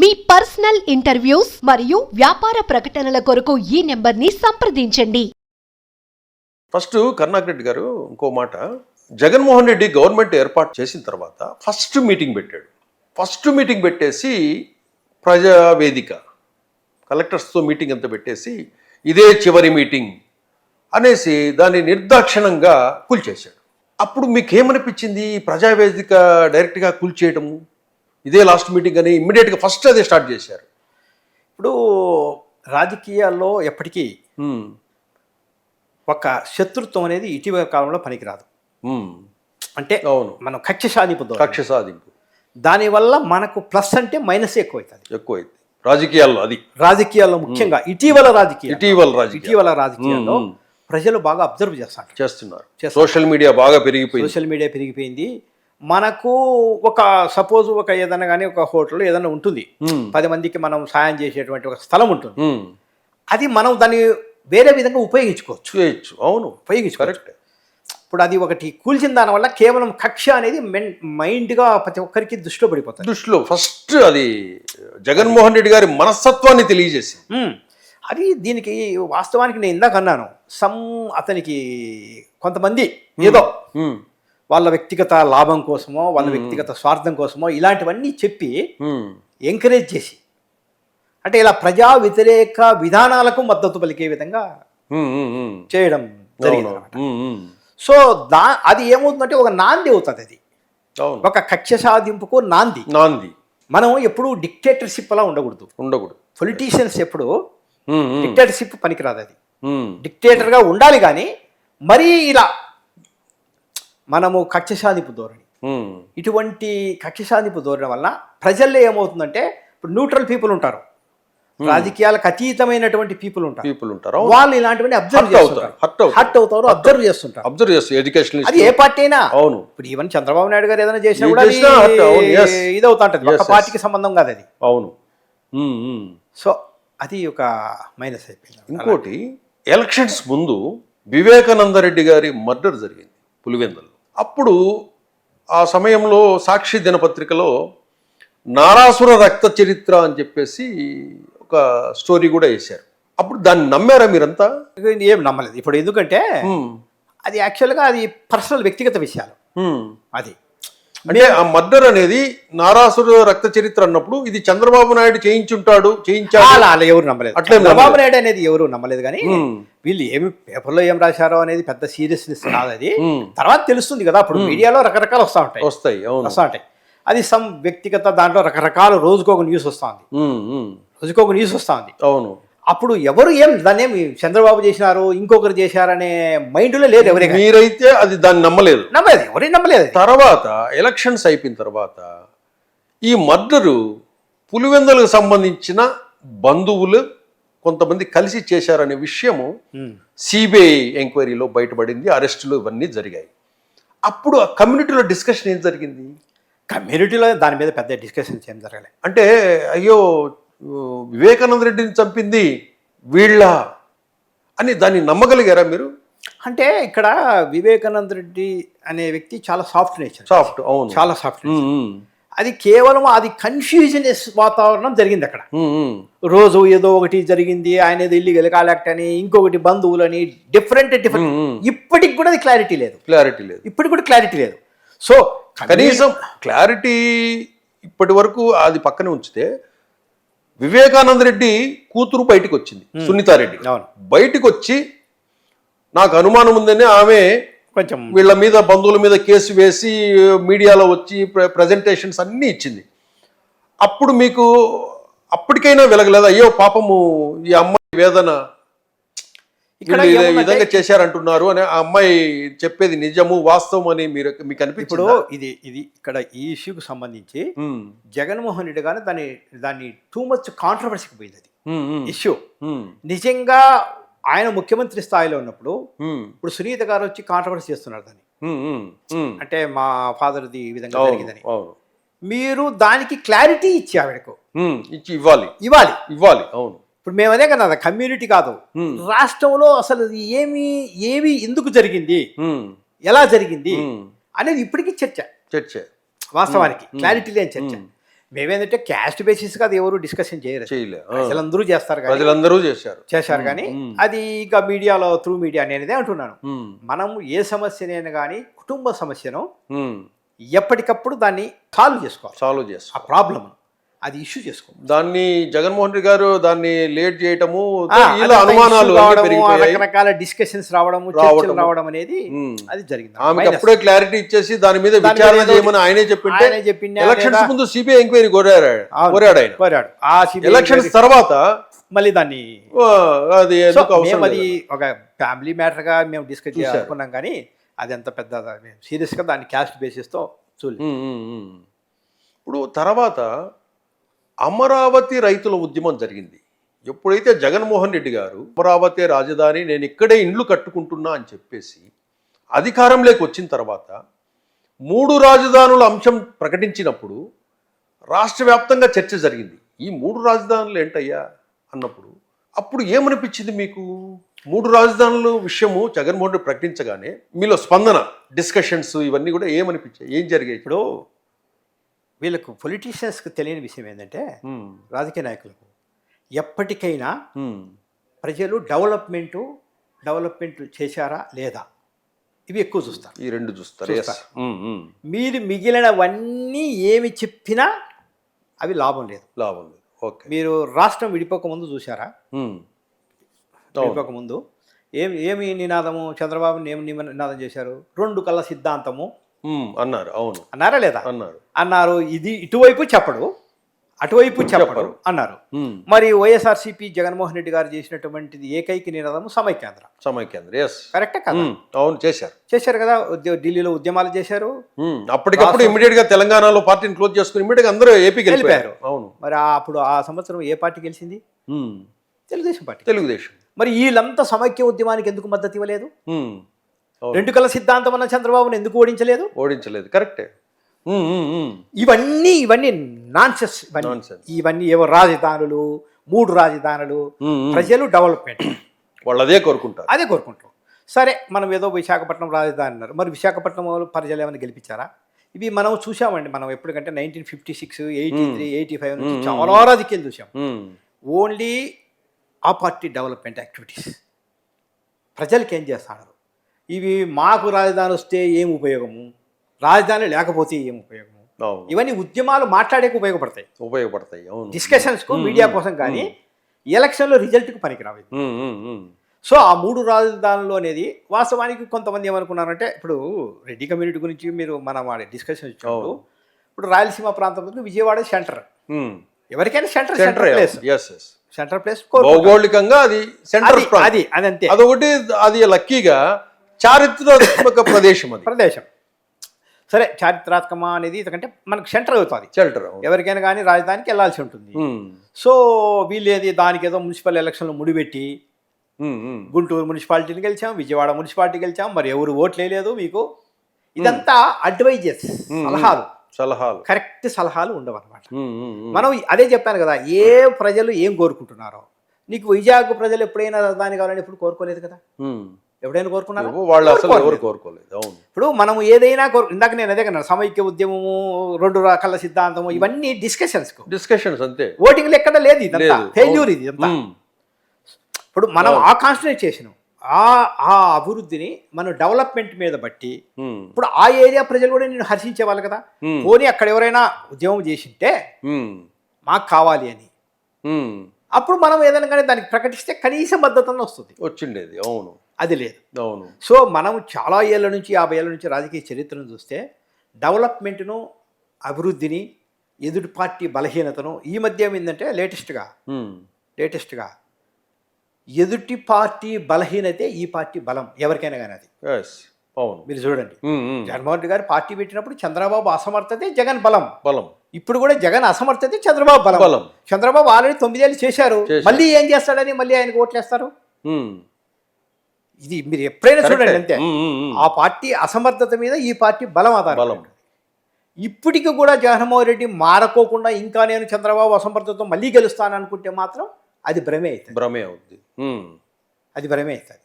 మీ personal interviews మరియు వ్యాపార ప్రకటనల కొరకు ఈ నెంబర్ని సంప్రదించండి. ఫస్ట్ కరుణాకర్ రెడ్డి గారు ఇంకో మాట, జగన్మోహన్ రెడ్డి గవర్నమెంట్ ఏర్పాటు చేసిన తర్వాత ఫస్ట్ మీటింగ్ పెట్టాడు. ఫస్ట్ మీటింగ్ పెట్టేసి ప్రజావేదిక కలెక్టర్స్తో మీటింగ్ అంతా పెట్టేసి ఇదే చివరి మీటింగ్ అనేసి దాన్ని నిర్దాక్షిణంగా కూల్చేశాడు. అప్పుడు మీకేమనిపించింది? ప్రజావేదిక డైరెక్ట్గా కూల్చేయడము, ఇదే లాస్ట్ మీటింగ్ అని ఇమ్మీడియట్గా ఫస్ట్ అదే స్టార్ట్ చేశారు. ఇప్పుడు రాజకీయాల్లో ఎప్పటికీ ఒక శత్రుత్వం అనేది ఇటీవల కాలంలో పనికిరాదు. అంటే అవును, మనం కక్ష సాధింపు దానివల్ల మనకు ప్లస్ అంటే మైనస్ ఎక్కువైతుంది రాజకీయాల్లో. అది రాజకీయాల్లో ముఖ్యంగా ఇటీవల రాజకీయాల్లో ప్రజలు బాగా అబ్జర్వ్ చేస్తున్నారు. సోషల్ మీడియా బాగా పెరిగిపోయింది. మనకు ఒక సపోజ్ ఒక ఏదైనా కానీ ఒక హోటల్ ఏదైనా ఉంటుంది, 10 మందికి మనం సాయం చేసేటువంటి ఒక స్థలం ఉంటుంది. అది మనం దాన్ని వేరే విధంగా ఉపయోగించుకోవచ్చు. అవును, కరెక్ట్. ఇప్పుడు అది ఒకటి కూల్చిన దానివల్ల కేవలం కక్ష అనేది మైండ్గా ప్రతి ఒక్కరికి దృష్టిలో పడిపోతుంది. ఫస్ట్ అది జగన్మోహన్ రెడ్డి గారి మనస్తత్వాన్ని తెలియజేసి అది దీనికి వాస్తవానికి నేను ఇందాక అన్నాను, అతనికి కొంతమంది ఏదో వాళ్ళ వ్యక్తిగత లాభం కోసమో వాళ్ళ వ్యక్తిగత స్వార్థం కోసమో ఇలాంటివన్నీ చెప్పి ఎంకరేజ్ చేసి, అంటే ఇలా ప్రజా వ్యతిరేక విధానాలకు మద్దతు పలికే విధంగా చేయడం జరిగింది. సో అది ఏమవుతుందంటే ఒక నాంది అవుతుంది. అది ఒక కక్ష సాధింపుకు నాంది. మనం ఎప్పుడు డిక్టేటర్షిప్ అలా ఉండకూడదు. పొలిటీషియన్స్ ఎప్పుడు డిక్టేటర్షిప్ పనికిరాదు. అది డిక్టేటర్గా ఉండాలి. కానీ మరీ ఇలా మనము కక్ష సాధింపు ధోరణి, ఇటువంటి కక్ష సాధింపు ధోరణి వల్ల ప్రజల్లో ఏమవుతుందంటే, ఇప్పుడు న్యూట్రల్ పీపుల్ ఉంటారు, రాజకీయాలకు అతీతమైనటువంటి పీపుల్ ఉంటారు. వాళ్ళు ఇలాంటివన్నీ హర్ట్ అవుతారు, అబ్జర్వ్ చేస్తుంటారు. అది ఏ పార్టీ అయినా. అవును, ఇప్పుడు ఈవెన్ చంద్రబాబు నాయుడు గారు ఏదైనా చేసినా కూడా ఇది అవుతా ఉంటుంది. ఒక పార్టీకి సంబంధం కాదు అది. అవును. సో అది ఒక మైనస్ అయిపోయింది. ఇంకోటి, ఎలక్షన్స్ ముందు వివేకానంద రెడ్డి గారి మర్డర్ జరిగింది పులివెందులు. అప్పుడు ఆ సమయంలో సాక్షి దినపత్రికలో నారాసుర రక్త చరిత్ర అని చెప్పేసి ఒక స్టోరీ కూడా వేశారు. అప్పుడు దాన్ని నమ్మారా మీరంతా? ఏం నమ్మలేదు. ఇప్పుడు ఎందుకంటే అది యాక్చువల్గా అది పర్సనల్ వ్యక్తిగత విషయాలు. అది అంటే ఆ మర్డర్ అనేది నారాసుర రక్త చరిత్ర అన్నప్పుడు ఇది చంద్రబాబు నాయుడు చేయించాడు. అలా ఎవరు నమ్మలేదు. చంద్రబాబు నాయుడు అనేది ఎవరు నమ్మలేదు. కానీ వీళ్ళు ఏమి పేపర్లో ఏం రాశారో అనేది పెద్ద సీరియస్నెస్ కాదు. అది తర్వాత తెలుస్తుంది కదా. అప్పుడు మీడియాలో రకరకాలు వస్తాయి. అది సమ్ వ్యక్తిగత దాంట్లో రకరకాల రోజుకొక న్యూస్ వస్తుంది. అవును. అప్పుడు ఎవరు దాన్ని ఏమి చంద్రబాబు చేసినారు, ఇంకొకరు చేశారనే మైండ్లో లేదు ఎవరైనా. మీరైతే అది దాన్ని నమ్మలేదు. ఎవరైనా నమ్మలేదు. తర్వాత ఎలక్షన్స్ అయిపోయిన తర్వాత ఈ మర్డరు పులివెందులకు సంబంధించిన బంధువులు కొంతమంది కలిసి చేశారనే విషయము సిబిఐ ఎంక్వైరీలో బయటపడింది. అరెస్టులు ఇవన్నీ జరిగాయి. అప్పుడు ఆ కమ్యూనిటీలో డిస్కషన్ ఏం జరిగింది? కమ్యూనిటీలో దాని మీద పెద్ద డిస్కషన్స్ ఏం జరగలేదు. అంటే అయ్యో వివేకానంద రెడ్డిని చంపింది వీళ్ళ అని దాన్ని నమ్మగలిగారా మీరు? అంటే ఇక్కడ వివేకానంద రెడ్డి అనే వ్యక్తి చాలా సాఫ్ట్ నేచర్. అవును, చాలా సాఫ్ట్. అది కేవలం అది కన్ఫ్యూజనెస్ వాతావరణం జరిగింది అక్కడ. రోజు ఏదో ఒకటి జరిగింది, ఆయన ఏదో ఇల్లీగల్ కాలెక్ట్ అని, ఇంకొకటి బంధువులని, డిఫరెంట్. ఇప్పటికి కూడా అది క్లారిటీ లేదు. ఇప్పటికి కూడా క్లారిటీ లేదు. సో కనీసం క్లారిటీ ఇప్పటి వరకు అది పక్కనే ఉంచితే, వివేకానంద రెడ్డి కూతురు బయటకు వచ్చింది, సునీతారెడ్డి బయటకు వచ్చి నాకు అనుమానం ఉందని ఆమె కొంచెం వీళ్ళ మీద బంధువుల మీద కేసు వేసి మీడియాలో వచ్చి ప్రజెంటేషన్స్ అన్నీ ఇచ్చింది. అప్పుడు మీకు అప్పటికైనా వెలగలేదు, అయ్యో పాపము ఈ అమ్మాయి వేదన ఇక్కడ ఈ విధంగా చేశారంటున్నారు అని ఆ అమ్మాయి చెప్పేది నిజము వాస్తవం అని మీకు అనిపించింది? ఇది ఇక్కడ ఈ ఇష్యూకి సంబంధించి జగన్మోహన్ రెడ్డి గారు దాన్ని టూ మచ్ కాంట్రవర్సీకి పోయింది. అది ఇష్యూ నిజంగా ఆయన ముఖ్యమంత్రి స్థాయిలో ఉన్నప్పుడు ఇప్పుడు సునీత గారు వచ్చి కాంట్రవర్సీ చేస్తున్నారు దాన్ని, అంటే మా ఫాదర్ది ఈ విధంగా జరిగిందని. మీరు దానికి క్లారిటీ ఇచ్చి ఆవిడకు ఇవ్వాలి. అవును. ఇప్పుడు మేము అదే కదా, కమ్యూనిటీ కాదు, రాష్ట్రంలో అసలు ఏమి ఎందుకు జరిగింది, ఎలా జరిగింది అనేది ఇప్పటికీ చర్చ. వాస్తవానికి క్లారిటీ లేని చర్చ. మేమేంటంటే క్యాస్ట్ బేసిస్ గా అది ఎవరు డిస్కషన్ చేయరు, చేయలే ప్రజలందరూ చేస్తారు కానీ ప్రజలందరూ చేశారు. కానీ అది ఇంకా మీడియాలో త్రూ మీడియా నేనేదే అంటున్నాను. ఉమ్, మనం ఏ సమస్యనైనా కానీ కుటుంబ సమస్యను ఉమ్, ఎప్పటికప్పుడు దాన్ని సాల్వ్ చేసుకోవాలి. సాల్వ్ ఆ చేస్తాం. ప్రాబ్లమ్ అది ఇష్యూ చేసుకోవాలి. దాన్ని జగన్మోహన్ రెడ్డి గారు దాన్ని లేట్ చేయటము, ఆ, ఇలా అదంతా అనుమానాలు issue అన్నీ రావడము, పెరిగిపోయాయి. రకరకాల డిస్కషన్స్ రావడము, రావడము. చర్చలు రావడం అనేది ఉమ్. అది జరిగింది. ఆమెకు Minus. అప్పుడే క్లారిటీ ఇచ్చేసి దాని మీద దాని మీద విచారణ ఏదో చేయమని ఆయనే చెప్పింటే ఆయనే చెప్పిండా ఎలక్షన్స్ లేదా? ముందు సిబిఐ ఎంక్వైరీ కోరాడు ఆయన. కోరాడు. ఆ CBI ఎలక్షన్స్ తర్వాత మళ్ళీ దాన్ని ఆ, అది సో ఎందుకు అవసరం మేము అది లేదు. ఒక ఫ్యామిలీ మ్యాటర్ గా మేము డిస్కస్ చూశారు. చేయాలనుకున్నాం కానీ అది ఎంత పెద్ద సీరియస్ గా దాన్ని క్యాస్ట్ బేసిస్ తో చూడలేదు. ఉమ్, ఉమ్, ఉమ్. ఇప్పుడు తర్వాత అమరావతి రైతుల ఉద్యమం జరిగింది. ఎప్పుడైతే జగన్మోహన్ రెడ్డి గారు అమరావతి రాజధాని, నేను ఇక్కడే ఇండ్లు కట్టుకుంటున్నా అని చెప్పేసి అధికారంలోకి వచ్చిన తర్వాత 3 రాజధానుల అంశం ప్రకటించినప్పుడు రాష్ట్ర వ్యాప్తంగా చర్చ జరిగింది. ఈ 3 రాజధానులు ఏంటయ్యా అన్నప్పుడు అప్పుడు ఏమనిపించింది మీకు? 3 రాజధానుల విషయము జగన్మోహన్ రెడ్డి ప్రకటించగానే మీలో స్పందన, డిస్కషన్స్ ఇవన్నీ కూడా ఏమనిపించాయి? ఏం జరిగాయి? ఇప్పుడు వీళ్ళకు పొలిటీషియన్స్కి తెలియని విషయం ఏంటంటే ఉమ్, రాజకీయ నాయకులకు ఎప్పటికైనా ఉమ్, ప్రజలు డెవలప్మెంట్ చేశారా లేదా ఇవి ఎక్కువ చూస్తారు. ఈ రెండు చూస్తారు. చూస్తారు. Yes. ఉమ్, ఉమ్. మీరు మిగిలినవన్నీ ఏమి చెప్పినా అవి లాభం లేదు. లాభం లేదు. ఓకే. మీరు రాష్ట్రం విడిపోక ముందు చూసారా? ఉమ్. అవును. విడిపోక ముందు ఏమి నినాదము, చంద్రబాబుని ఏమి నినాదం చేశారు? 2 కళ్ళ సిద్ధాంతము అన్నారు. అవును, అన్నారా లేదా? అన్నారు. ఇది ఇటువైపు చెప్పడు, అటువైపు చెప్పడు అన్నారు. ఉమ్, మరి వైఎస్ఆర్సీపీ జగన్మోహన్ రెడ్డి గారు చేసినటువంటిది ఏకైక నినాదము సమైక్యాంధ్ర. సమైక్యాంధ్ర. ఎస్, కరెక్టే కదా? అవును, చేశారు కదా. ఢిల్లీలో ఉద్యమాలు చేశారు. అప్పటికప్పుడు ఇమీడియట్ గా తెలంగాణలో పార్టీని క్లోజ్ చేసుకుని ఇమీడియట్ గా అందరూ ఏపీకి వెళ్ళిపోయారు. అవును. మరి అప్పుడు ఆ సంవత్సరం ఏ పార్టీ గెలిచింది? ఉమ్, తెలుగుదేశం పార్టీ. తెలుగుదేశం. మరి వీళ్ళంతా సమైక్య ఉద్యమానికి ఎందుకు మద్దతు ఇవ్వలేదు? ఉమ్, అవును. 2 కళ్ళ సిద్ధాంతం అన్న చంద్రబాబును ఎందుకు ఓడించలేదు? ఓడించలేదు. కరెక్టే. ఇవన్నీ నాన్సెన్స్. Nonsense. ఇవన్నీ ఏవో రాజధానులు, 3 రాజధానులు. ప్రజలు డెవలప్మెంట్ వాళ్ళు అదే కోరుకుంటారు. అదే కోరుకుంటారు. సరే, మనం ఏదో విశాఖపట్నం రాజధాని అన్నారు. మరి విశాఖపట్నం ప్రజలు ఏమైనా గెలిపించారా? ఇవి మనం చూసామండి. మనం ఎప్పటికంటే 1956, 83, 85 నుంచి చాలా రాజకీయాలు చూసాం. ఓన్లీ ఆ పార్టీ డెవలప్మెంట్ యాక్టివిటీస్. ప్రజలకి ఏం చేస్తాడు? ఇవి మాకు రాజధాని వస్తే ఏం ఉపయోగము, రాజధాని లేకపోతే ఏం ఉపయోగము, ఇవన్నీ ఉద్యమాలు మాట్లాడేకి ఉపయోగపడతాయి. అవును. డిస్కషన్స్కు, మీడియా కోసం. కానీ ఎలక్షన్లో రిజల్ట్కి పనికిరావు. సో ఆ 3 రాజధానులు అనేది వాస్తవానికి కొంతమంది ఏమనుకున్నారంటే, ఇప్పుడు రెడ్డి కమ్యూనిటీ గురించి మీరు మనం డిస్కషన్ ఇచ్చినప్పుడు, ఇప్పుడు రాయలసీమ ప్రాంతంలో విజయవాడ సెంటర్. ఎవరికైనా సెంటర్ ప్లేస్ భౌగోళికంగా అది సెంటర్. అది అంతే. అదొకటి, అది లక్కీగా చారిత్రాత్మక ప్రదేశం. సరే, చారిత్రాత్మకమా అనేది ఎందుకంటే మనకు సెంటర్ అవుతుంది. షెల్టర్ ఎవరికైనా కానీ రాజధానికి వెళ్ళాల్సి ఉంటుంది. సో వీళ్ళేది దానికి ఏదో మున్సిపల్ ఎలక్షన్లో ముడిపెట్టి గుంటూరు మున్సిపాలిటీని గెలిచాం, విజయవాడ మున్సిపాలిటీ గెలిచాం, మరి ఎవరు ఓట్లు వేయలేదు మీకు. ఇదంతా అడ్వైజెస్, సలహాలు, కరెక్ట్ సలహాలు ఉండవు అనమాట. మనం అదే చెప్పాను కదా, ఏ ప్రజలు ఏం కోరుకుంటున్నారో. నీకు వైజాగ్ ప్రజలు ఎప్పుడైనా రాజధాని కావాలని ఎప్పుడు కోరుకోలేదు కదా? ఎప్పుడైనా కోరుకున్నారు? వాళ్ళు అసలు ఎవరు కోరుకోలేదు. ఇప్పుడు మనం ఏదైనా ఇందాక నేను అదే కన్నా, సమైక్య ఉద్యమము, 2 రకాల సిద్ధాంతము, ఇవన్నీ డిస్కషన్స్ అంతే. ఓటింగ్లు ఎక్కడ లేదు. ఇదంతా ఫెయిల్యూర్. ఇది అంతా ఇప్పుడు మనం ఆ కాన్సన్ట్రేట్ చేసినాం. ఆ అభివృద్ధిని మనం డెవలప్మెంట్ మీద బట్టి, ఇప్పుడు ఆ ఏరియా ప్రజలు కూడా నేను హర్షించే వాళ్ళు కదా. పోనీ అక్కడ ఎవరైనా ఉద్యమం చేసింటే మాకు కావాలి అని, అప్పుడు మనం ఏదైనా కానీ దానికి ప్రకటిస్తే కనీస మద్దతు వస్తుంది, వచ్చిండేది. అవును, అది లేదు. అవును. సో మనం చాలా ఏళ్ళ నుంచి, 50 ఏళ్ళ నుంచి రాజకీయ చరిత్రను చూస్తే డెవలప్మెంట్ను, అభివృద్ధిని, ఎదుటి పార్టీ బలహీనతను, ఈ మధ్య ఏంటంటే లేటెస్ట్గా ఎదుటి పార్టీ బలహీనతే ఈ పార్టీ బలం ఎవరికైనా కానీ. అది మీరు చూడండి, జగన్మోహన్ రెడ్డి గారు పార్టీ పెట్టినప్పుడు చంద్రబాబు అసమర్థతే జగన్ బలం. ఇప్పుడు కూడా జగన్ అసమర్థతే చంద్రబాబు బలం. చంద్రబాబు ఆల్రెడీ 9 ఏళ్ళు చేశారు, మళ్ళీ ఏం చేస్తాడని మళ్ళీ ఆయనకు ఓట్లేస్తారు. ఇది మీరు ఎప్పుడైనా చూడండి అంతే. ఆ పార్టీ అసమర్థత మీద ఈ పార్టీ బలం ఆధారం. ఇప్పటికి కూడా జగన్మోహన్ రెడ్డి మారకోకుండా ఇంకా నేను చంద్రబాబు అసమర్థతతో మళ్ళీ గెలుస్తాను అనుకుంటే మాత్రం అది భ్రమే అవుతుంది. అది భ్రమే అవుతుంది.